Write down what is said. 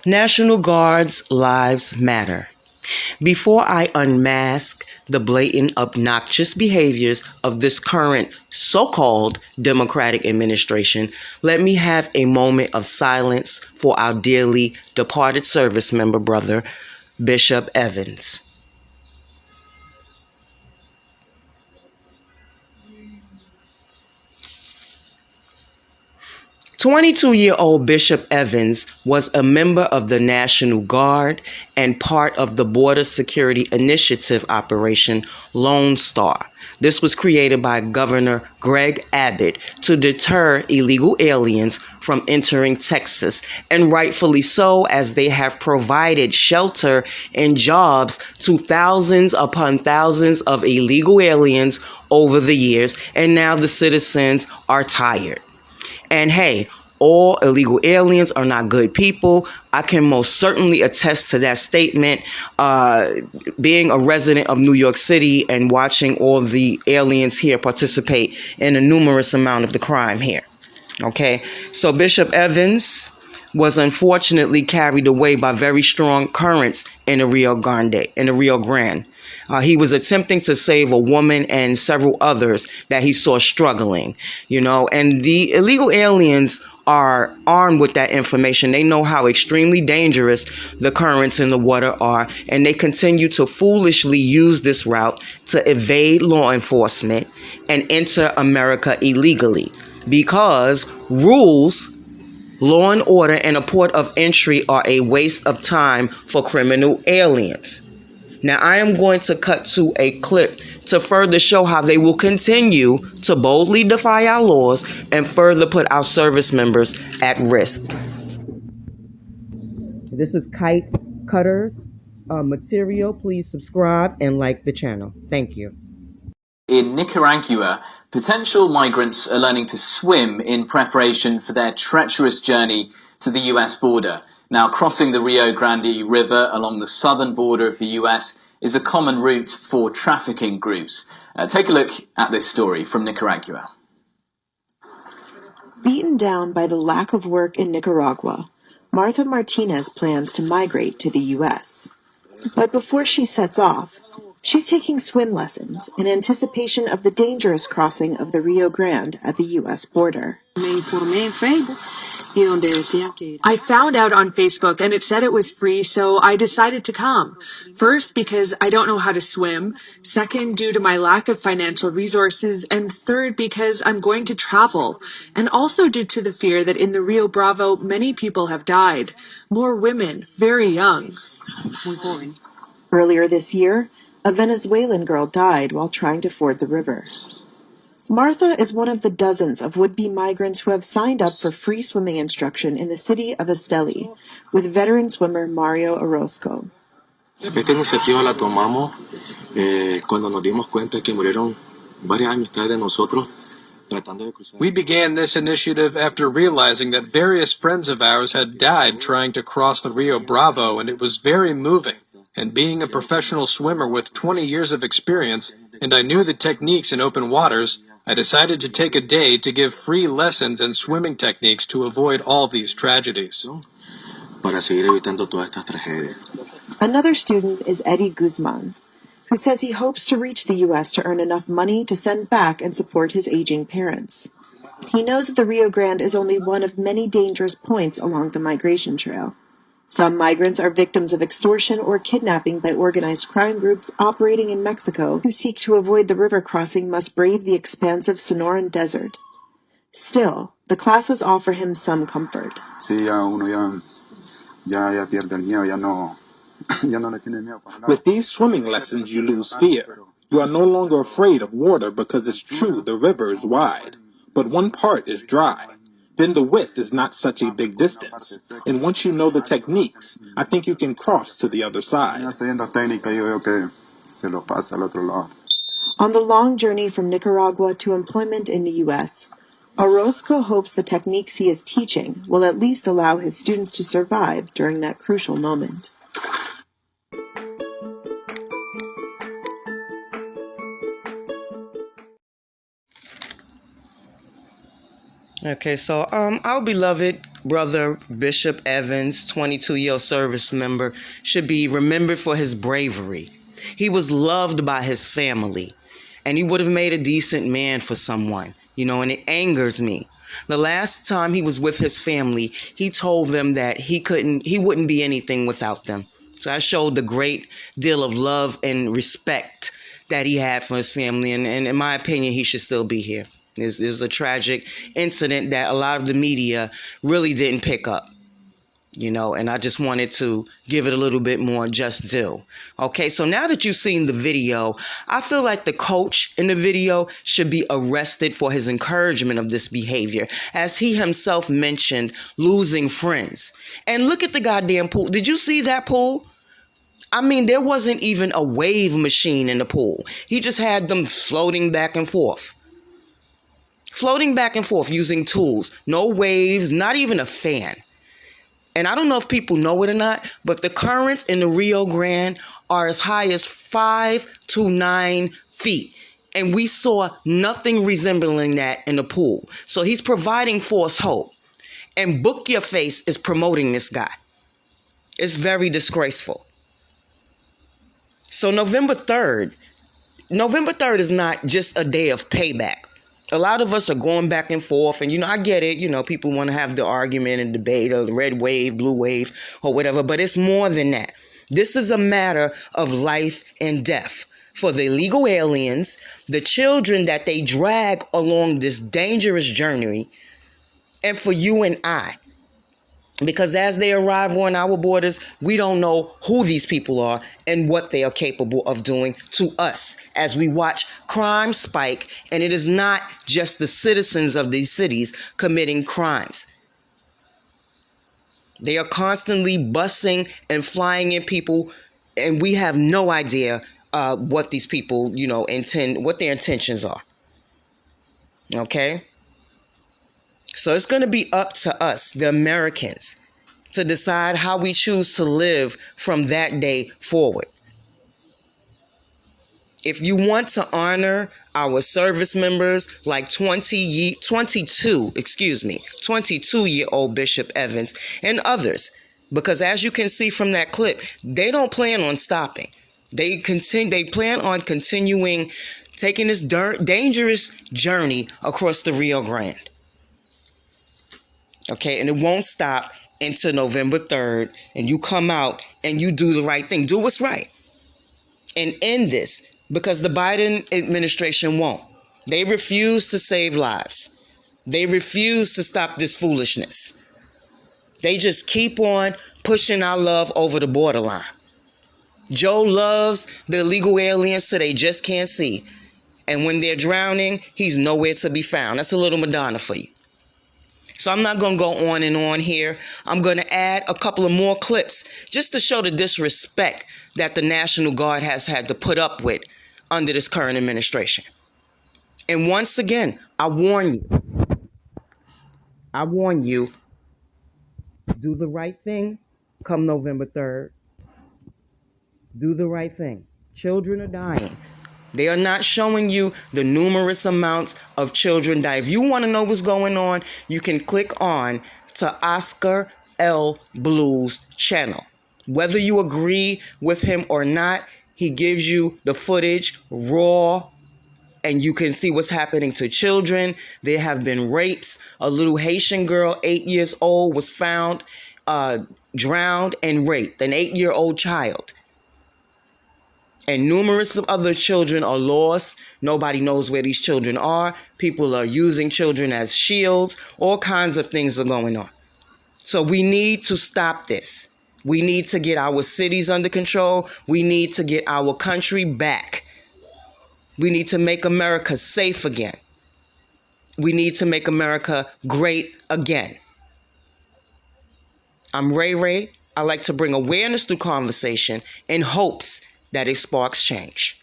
National Guard's lives matter. Before I unmask the blatant, obnoxious behaviors of this current so called Democratic administration, let me have a moment of silence for our dearly departed service member brother, Bishop Evans. 22-year-old Bishop Evans was a member of the National Guard and part of the Border Security Initiative Operation Lone Star. This was created by Governor Greg Abbott to deter illegal aliens from entering Texas, and rightfully so, as they have provided shelter and jobs to thousands upon thousands of illegal aliens over the years, and now the citizens are tired. And hey, all illegal aliens are not good people. I can most certainly attest to that statement. Being a resident of New York City and watching all the aliens here participate in a numerous amount of the crime here. Okay, so Bishop Evans was unfortunately carried away by very strong currents in the Rio Grande. He was attempting to save a woman and several others that he saw struggling, and the illegal aliens are armed with that information. They know how extremely dangerous the currents in the water are, and they continue to foolishly use this route to evade law enforcement and enter America illegally because rules, law and order, and a port of entry are a waste of time for criminal aliens. Now, I am going to cut to a clip to further show how they will continue to boldly defy our laws and further put our service members at risk. This is Kite Cutters material. Please subscribe and like the channel. Thank you. In Nicaragua, potential migrants are learning to swim in preparation for their treacherous journey to the US border. Now, crossing the Rio Grande River along the southern border of the US is a common route for trafficking groups. Take a look at this story from Nicaragua. Beaten down by the lack of work in Nicaragua, Martha Martinez plans to migrate to the U.S. But before she sets off, she's taking swim lessons in anticipation of the dangerous crossing of the Rio Grande at the U.S. border. I found out on Facebook and it said it was free, so I decided to come. First, because I don't know how to swim. Second, due to my lack of financial resources. And third, because I'm going to travel. And also due to the fear that in the Rio Bravo, many people have died. More women, very young. Earlier this year, a Venezuelan girl died while trying to ford the river. Martha is one of the dozens of would-be migrants who have signed up for free swimming instruction in the city of Esteli with veteran swimmer Mario Orozco. Esta iniciativa la tomamos cuando nos dimos cuenta que murieron varias amistades de nosotros tratando de cruzar. We began this initiative after realizing that various friends of ours had died trying to cross the Rio Bravo, and it was very moving. And being a professional swimmer with 20 years of experience, and I knew the techniques in open waters, I decided to take a day to give free lessons in swimming techniques to avoid all these tragedies. Para seguir evitando todas estas tragedias. Another student is Eddie Guzman, who says he hopes to reach the U.S. to earn enough money to send back and support his aging parents. He knows that the Rio Grande is only one of many dangerous points along the migration trail. Some migrants are victims of extortion or kidnapping by organized crime groups operating in Mexico who seek to avoid the river crossing must brave the expansive Sonoran Desert. Still, the classes offer him some comfort. With these swimming lessons, you lose fear. You are no longer afraid of water because it's true, the river is wide, but one part is dry. Then the width is not such a big distance. And once you know the techniques, I think you can cross to the other side. On the long journey from Nicaragua to employment in the U.S., Orozco hopes the techniques he is teaching will at least allow his students to survive during that crucial moment. Okay, so our beloved brother Bishop Evans, 22-year service member, should be remembered for his bravery. He was loved by his family, and he would have made a decent man for someone, and it angers me. The last time he was with his family, he told them that he wouldn't be anything without them. So I showed the great deal of love and respect that he had for his family, and in my opinion, he should still be here. It was a tragic incident that a lot of the media really didn't pick up, and I just wanted to give it a little bit more just due. Okay, so now that you've seen the video, I feel like the coach in the video should be arrested for his encouragement of this behavior, as he himself mentioned losing friends. And look at the goddamn pool. Did you see that pool? I mean, there wasn't even a wave machine in the pool. He just had them floating back and forth. Floating back and forth using tools. No waves, not even a fan. And I don't know if people know it or not, but the currents in the Rio Grande are as high as 5 to 9 feet. And we saw nothing resembling that in the pool. So he's providing false hope. And Book Your Face is promoting this guy. It's very disgraceful. So November 3rd is not just a day of payback. A lot of us are going back and forth, and I get it, people want to have the argument and debate of the red wave, blue wave, or whatever, but it's more than that. This is a matter of life and death for the illegal aliens, the children that they drag along this dangerous journey, and for you and I. Because as they arrive on our borders, we don't know who these people are and what they are capable of doing to us as we watch crime spike. And it is not just the citizens of these cities committing crimes. They are constantly busing and flying in people, and we have no idea what these people, intend, what their intentions are. Okay? So it's going to be up to us, the Americans, to decide how we choose to live from that day forward. If you want to honor our service members like 22-year-old Bishop Evans and others, because as you can see from that clip, they don't plan on stopping. They plan on continuing taking this dangerous journey across the Rio Grande. Okay, and it won't stop until November 3rd, and you come out and you do the right thing. Do what's right. And end this, because the Biden administration won't. They refuse to save lives. They refuse to stop this foolishness. They just keep on pushing our love over the borderline. Joe loves the illegal aliens so they just can't see. And when they're drowning, he's nowhere to be found. That's a little Madonna for you. So I'm not going to go on and on here. I'm going to add a couple of more clips just to show the disrespect that the National Guard has had to put up with under this current administration. And once again, I warn you, do the right thing come November 3rd. Do the right thing. Children are dying. They are not showing you the numerous amounts of children die. If you want to know what's going on, you can click on to Oscar L. Blue's channel. Whether you agree with him or not, he gives you the footage raw, and you can see what's happening to children. There have been rapes. A little Haitian girl, 8 years old, was found drowned and raped, an 8-year-old child. And numerous of other children are lost. Nobody knows where these children are. People are using children as shields. All kinds of things are going on. So we need to stop this. We need to get our cities under control. We need to get our country back. We need to make America safe again. We need to make America great again. I'm Ray Ray. I like to bring awareness through conversation in hopes that it sparks change.